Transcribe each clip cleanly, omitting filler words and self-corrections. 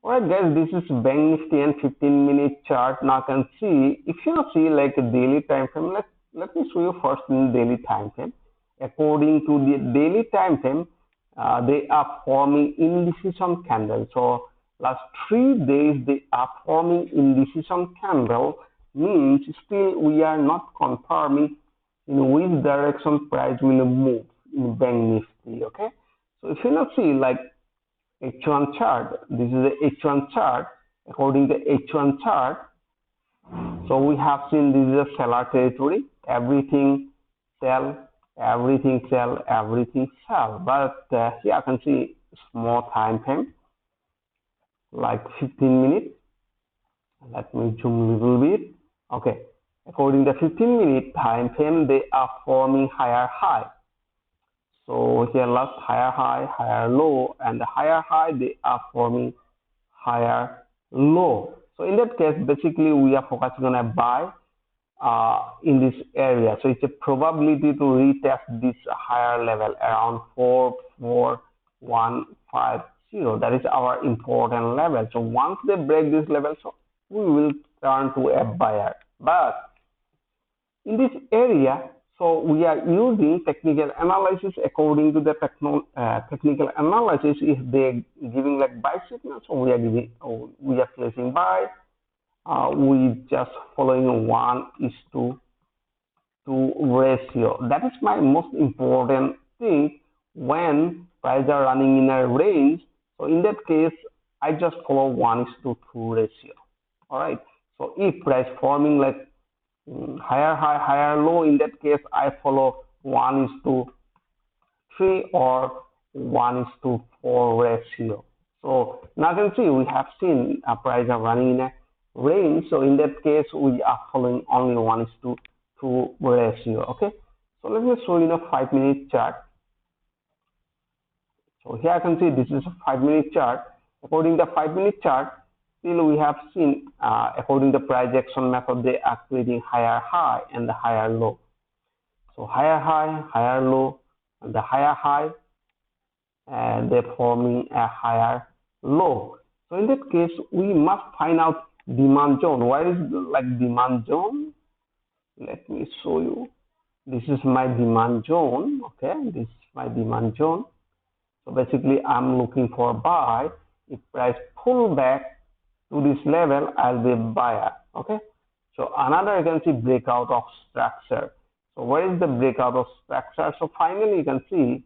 Alright guys, this is Bank Nifty and 15-minute chart. Now you can see, if you see like a daily time frame, let me show you first in daily time frame. According to the daily time frame, they are forming indecision candle. So last 3 days they are forming indecision candle, means still we are not confirming in which direction price will move in Bank Nifty. Okay, so if you not see like H1 chart, this is the H1 chart. According to H1 chart, so we have seen this is a seller territory, everything sell, everything sell, everything sell. But here I can see small time frame like 15 minutes. Let me zoom a little bit. Okay, according to 15-minute time frame, they are forming higher high. So here last higher high, higher low, and the higher high they are forming higher low. So in that case, basically we are focusing on a buy in this area. So it's a probability to retest this higher level around 44150. That is our important level. So once they break this level, so we will turn to a buyer. But in this area, so we are using technical analysis. According to the technical analysis, if they giving like buy signal, so we are placing buy. We just following 1:2 ratio. That is my most important thing when prices are running in a range. So in that case, I just follow 1:2 ratio. All right. So if price forming like higher high, higher low, in that case I follow 1:3 or 1:4 ratio. So now you can see we have seen price are running in a range. So in that case we are following only 1:2 ratio. Okay, so let me show you a 5-minute chart. So here I can see this is a 5-minute chart. According to the 5-minute chart, still we have seen according to the price action method, they are creating higher high and the higher low. So higher high, higher low, and the higher high, and they're forming a higher low. So in that case, we must find out demand zone. Where is like demand zone? Let me show you. This is my demand zone. Okay, this is my demand zone. So basically, I'm looking for a buy. If price pull back to this level, I'll be a buyer. Okay, so another you can see breakout of structure. So where is the breakout of structure? So finally you can see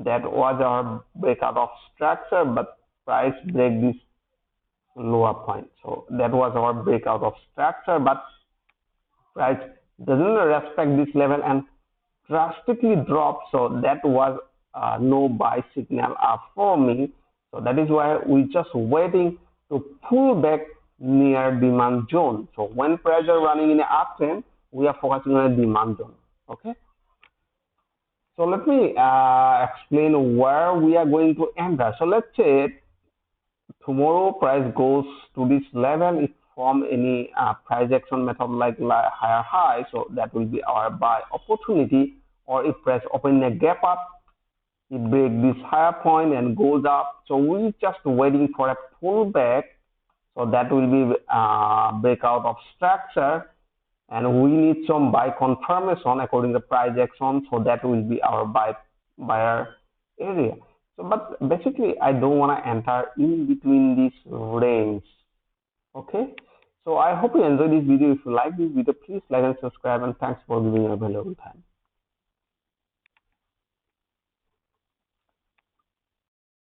that was our breakout of structure, but price break this lower point. So that was our breakout of structure, but price doesn't respect this level and drastically dropped. So that was no buy signal for me. So that is why we just waiting to pull back near demand zone. So when price are running in an uptrend, we are focusing on a demand zone. Okay. So let me explain where we are going to enter. So let's say tomorrow price goes to this level. If from any price action method like higher high, so that will be our buy opportunity. Or if price open a gap up, it breaks this higher point and goes up. So we just waiting for a pullback. So that will be breakout of structure, and we need some buy confirmation according to price action. So that will be our buyer area. So but basically I don't want to enter in between this range. Okay. So I hope you enjoyed this video. If you like this video, please like and subscribe, and thanks for giving your valuable time.